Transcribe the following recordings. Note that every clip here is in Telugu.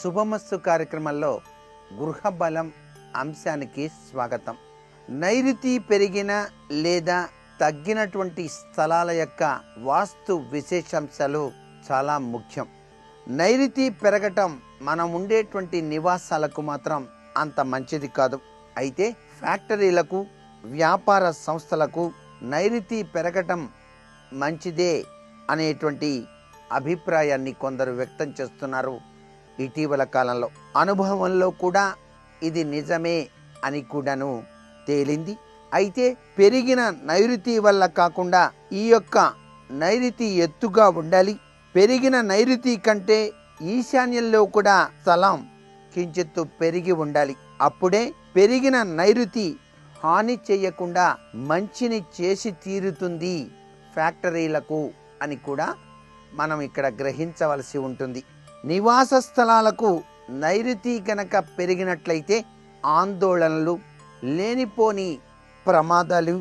శుభమస్తు కార్యక్రమంలో గృహ బలం అంశానికి స్వాగతం. నైరుతి పెరిగిన లేదా తగ్గినటువంటి స్థలాల యొక్క వాస్తు విశేషాంశాలు చాలా ముఖ్యం. నైరుతి పెరగటం మనం ఉండేటువంటి నివాసాలకు మాత్రం అంత మంచిది కాదు. అయితే ఫ్యాక్టరీలకు, వ్యాపార సంస్థలకు నైరుతి పెరగటం మంచిదే అనేటువంటి అభిప్రాయాన్ని కొందరు వ్యక్తం చేస్తున్నారు. ఇటీవల కాలంలో అనుభవంలో కూడా ఇది నిజమే అని కూడాను తేలింది. అయితే పెరిగిన నైరుతి వల్ల కాకుండా ఈ యొక్క నైరుతి ఎత్తుగా ఉండాలి. పెరిగిన నైరుతి కంటే ఈశాన్యంలో కూడా స్థలం కించిత్తు పెరిగి ఉండాలి. అప్పుడే పెరిగిన నైరుతి హాని చేయకుండా మంచిని చేసి తీరుతుంది ఫ్యాక్టరీలకు అని కూడా మనం ఇక్కడ గ్రహించవలసి ఉంటుంది. నివాస స్థలాలకు నైరుతి గనక పెరిగినట్లయితే ఆందోళనలు, లేనిపోని ప్రమాదాలు,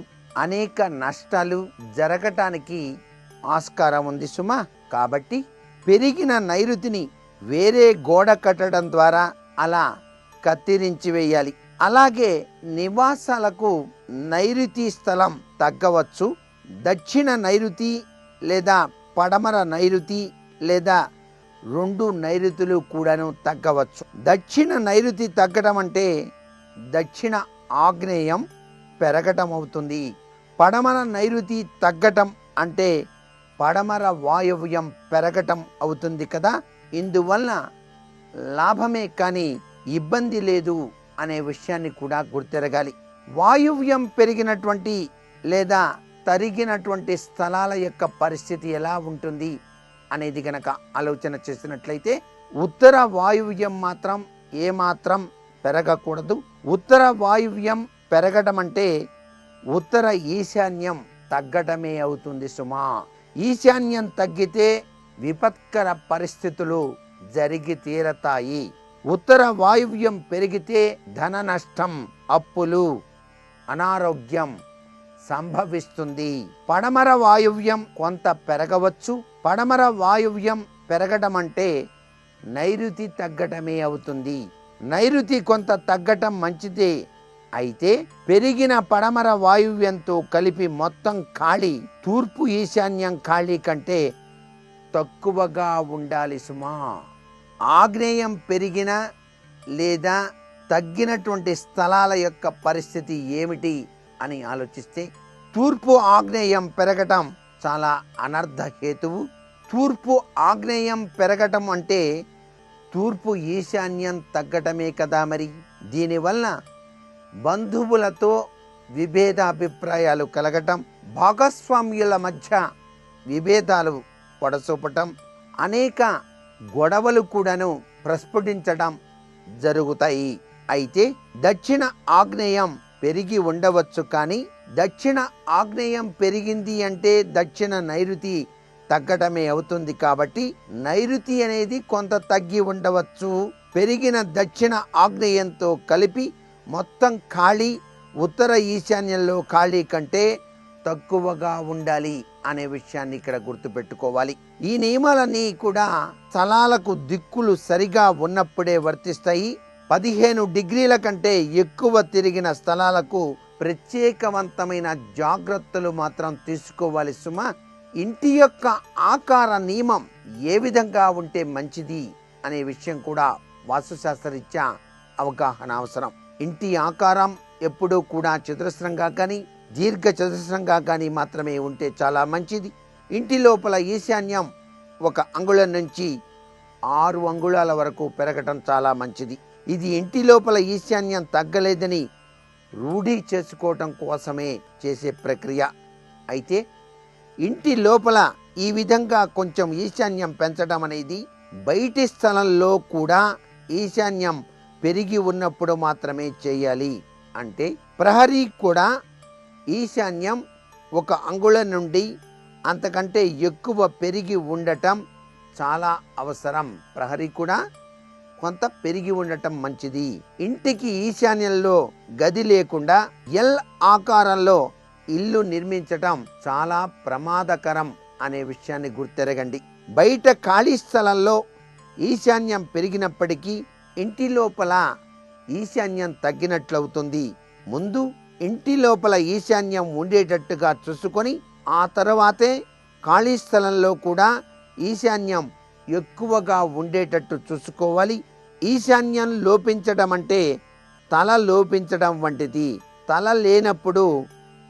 అనేక నష్టాలు జరగటానికి ఆస్కారం ఉంది సుమా. కాబట్టి పెరిగిన నైరుతిని వేరే గోడ కట్టడం ద్వారా అలా కత్తిరించి వేయాలి. అలాగే నివాసాలకు నైరుతి స్థలం తగ్గవచ్చు. దక్షిణ నైరుతి లేదా పడమర నైరుతి లేదా రెండు నైరుతులు కూడాను తగ్గవచ్చు. దక్షిణ నైరుతి తగ్గడం అంటే దక్షిణ ఆగ్నేయం పెరగటం అవుతుంది. పడమర నైరుతి తగ్గటం అంటే పడమర వాయువ్యం పెరగటం అవుతుంది కదా. ఇందువల్ల లాభమే కానీ ఇబ్బంది లేదు అనే విషయాన్ని కూడా గుర్తెరగాలి. వాయువ్యం పెరిగినటువంటి లేదా తరిగినటువంటి స్థలాల యొక్క పరిస్థితి ఎలా ఉంటుంది అనేది గనక ఆలోచన చేసినట్లయితే ఉత్తర వాయువ్యం మాత్రం ఏమాత్రం పెరగకూడదు. ఉత్తర వాయువ్యం పెరగడం అంటే ఉత్తర ఈశాన్యం తగ్గటమే అవుతుంది సుమా. ఈశాన్యం తగ్గితే విపత్కర పరిస్థితులు జరిగి తీరతాయి. ఉత్తర వాయువ్యం పెరిగితే ధన నష్టం, అప్పులు, అనారోగ్యం సంభవిస్తుంది. పడమర వాయువ్యం కొంత పెరగవచ్చు. పడమర వాయువ్యం పెరగడం అంటే నైరుతి తగ్గటమే అవుతుంది. నైరుతి కొంత తగ్గటం మంచిదే. అయితే పెరిగిన పడమర వాయువ్యంతో కలిపి మొత్తం ఖాళీ తూర్పు ఈశాన్యం ఖాళీ కంటే తక్కువగా ఉండాలి సుమా. ఆగ్నేయం పెరిగిన లేదా తగ్గినటువంటి స్థలాల యొక్క పరిస్థితి ఏమిటి అని ఆలోచిస్తే తూర్పు ఆగ్నేయం పెరగటం చాలా అనర్థ హేతువు. తూర్పు ఆగ్నేయం పెరగటం అంటే తూర్పు ఈశాన్యం తగ్గటమే కదా. మరి దీనివల్ల బంధువులతో విభేదాభిప్రాయాలు కలగటం, భాగస్వామ్యుల మధ్య విభేదాలు పొడసూపటం, అనేక గొడవలు కూడాను ప్రస్ఫుటించడం జరుగుతాయి. అయితే దక్షిణ ఆగ్నేయం పెరిగి ఉండవచ్చు. కానీ దక్షిణ ఆగ్నేయం పెరిగింది అంటే దక్షిణ నైరుతి తగ్గటమే అవుతుంది. కాబట్టి నైరుతి అనేది కొంత తగ్గి ఉండవచ్చు. పెరిగిన దక్షిణ ఆగ్నేయంతో కలిపి మొత్తం ఖాళీ ఉత్తర ఈశాన్యంలో ఖాళీ కంటే తక్కువగా ఉండాలి అనే విషయాన్ని ఇక్కడ గుర్తుపెట్టుకోవాలి. ఈ నియమాలన్నీ కూడా స్థలాలకు దిక్కులు సరిగా ఉన్నప్పుడే వర్తిస్తాయి. 15 డిగ్రీల కంటే ఎక్కువ తిరిగిన స్థలాలకు ప్రత్యేకవంతమైన జాగ్రత్తలు మాత్రం తీసుకోవాలి సుమా. ఇంటి యొక్క ఆకార నియమం ఏ విధంగా ఉంటే మంచిది అనే విషయం కూడా వాస్తుశాస్త్రరీత్యా అవగాహన అవసరం. ఇంటి ఆకారం ఎప్పుడూ కూడా చతురస్రంగా కానీ దీర్ఘ చతురస్రంగా కానీ మాత్రమే ఉంటే చాలా మంచిది. ఇంటి లోపల ఈశాన్యం 1 అంగుళం నుంచి 6 అంగుళాల వరకు పెరగటం చాలా మంచిది. ఇది ఇంటి లోపల ఈశాన్యం తగ్గలేదని రూఢి చేసుకోవటం కోసమే చేసే ప్రక్రియ. అయితే ఇంటి లోపల ఈ విధంగా కొంచెం ఈశాన్యం పెంచడం అనేది బయటి స్థలంలో కూడా ఈశాన్యం పెరిగి ఉన్నప్పుడు మాత్రమే చేయాలి. అంటే ప్రహరీ కూడా ఈశాన్యం 1 అంగుళం నుండి అంతకంటే ఎక్కువ పెరిగి ఉండటం చాలా అవసరం. ప్రహరీ కూడా కొంత పెరిగి ఉండటం మంచిది. ఇంటికి ఈశాన్యంలో గది లేకుండా ఎల్ ఆకారంలో ఇల్లు నిర్మించటం చాలా ప్రమాదకరం అనే విషయాన్ని గుర్తెరగండి. బయట ఖాళీ స్థలంలో ఈశాన్యం పెరిగినప్పటికీ ఇంటి లోపల ఈశాన్యం తగ్గినట్లవుతుంది. ముందు ఇంటి లోపల ఈశాన్యం ఉండేటట్టుగా చూసుకొని ఆ తర్వాతే ఖాళీ స్థలంలో కూడా ఈశాన్యం ఎక్కువగా ఉండేటట్టు చూసుకోవాలి. ఈశాన్యం లోపించడం అంటే తల లోపించడం వంటిది. తల లేనప్పుడు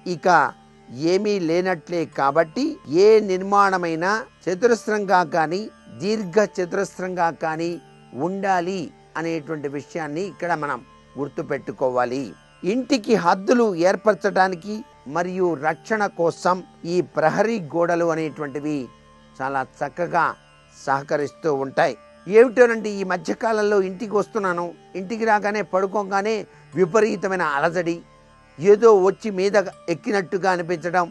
ఇక ఏమీ లేనట్లే. కాబట్టి ఏ నిర్మాణమైనా చతురస్రంగా కానీ దీర్ఘ చతురస్రంగా కానీ ఉండాలి అనేటువంటి విషయాన్ని ఇక్కడ మనం గుర్తుపెట్టుకోవాలి. ఇంటికి హద్దులు ఏర్పరచడానికి మరియు రక్షణ కోసం ఈ ప్రహరీ గోడలు అనేటువంటివి చాలా చక్కగా సహకరిస్తూ ఉంటాయి. ఏమిటోనండి, ఈ మధ్యకాలంలో ఇంటికి వస్తున్నాను, ఇంటికి రాగానే పడుకోగానే విపరీతమైన అలజడి, ఏదో వచ్చి మీద ఎక్కినట్టుగా అనిపించడం,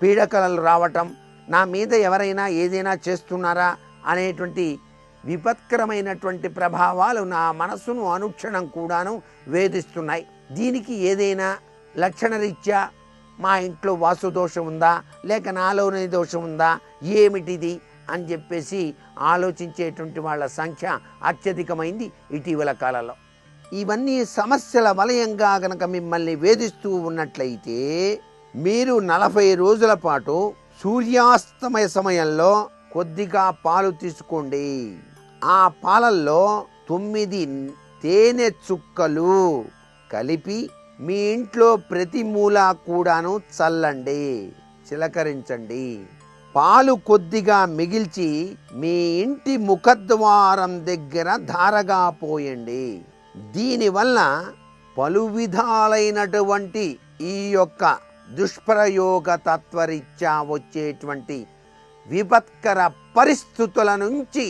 పీడకలలు రావటం, నా మీద ఎవరైనా ఏదైనా చేస్తున్నారా అనేటువంటి విపత్కరమైనటువంటి ప్రభావాలు నా మనసును అనుక్షణం కూడాను వేధిస్తున్నాయి. దీనికి ఏదైనా లక్షణరీత్యా మా ఇంట్లో వాస్తుదోషం ఉందా, లేక నాలోనే దోషం ఉందా, ఏమిటిది అని చెప్పేసి ఆలోచించేటువంటి వాళ్ళ సంఖ్య అత్యధికమైంది ఇటీవల కాలంలో. ఇవన్నీ సమస్యల వలయంగా గనక మిమ్మల్ని వేధిస్తూ ఉన్నట్లయితే మీరు 40 రోజుల పాటు సూర్యాస్తమయ సమయంలో కొద్దిగా పాలు తీసుకోండి. ఆ పాలల్లో 9 తేనె చుక్కలు కలిపి మీ ఇంట్లో ప్రతి మూల కూడాను చల్లండి, చిలకరించండి. పాలు కొద్దిగా మిగిల్చి మీ ఇంటి ముఖద్వారం దగ్గర ధారగా పోయండి. దీనివల్ల పలు విధాలైనటువంటి ఈ యొక్క దుష్ప్రయోగ తత్వరీత్యా వచ్చేటువంటి విపత్కర పరిస్థితుల నుంచి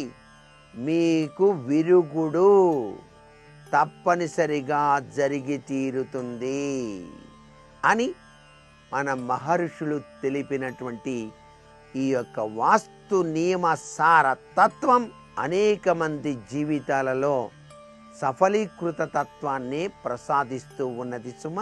మీకు విరుగుడు తప్పనిసరిగా జరిగి తీరుతుంది అని మన మహర్షులు తెలిపినటువంటి ఈ యొక్క వాస్తు నియమ సార తత్వం అనేక మంది జీవితాలలో సఫలీకృత తత్వాన్ని ప్రసాదిస్తూ ఉన్నది సుమ.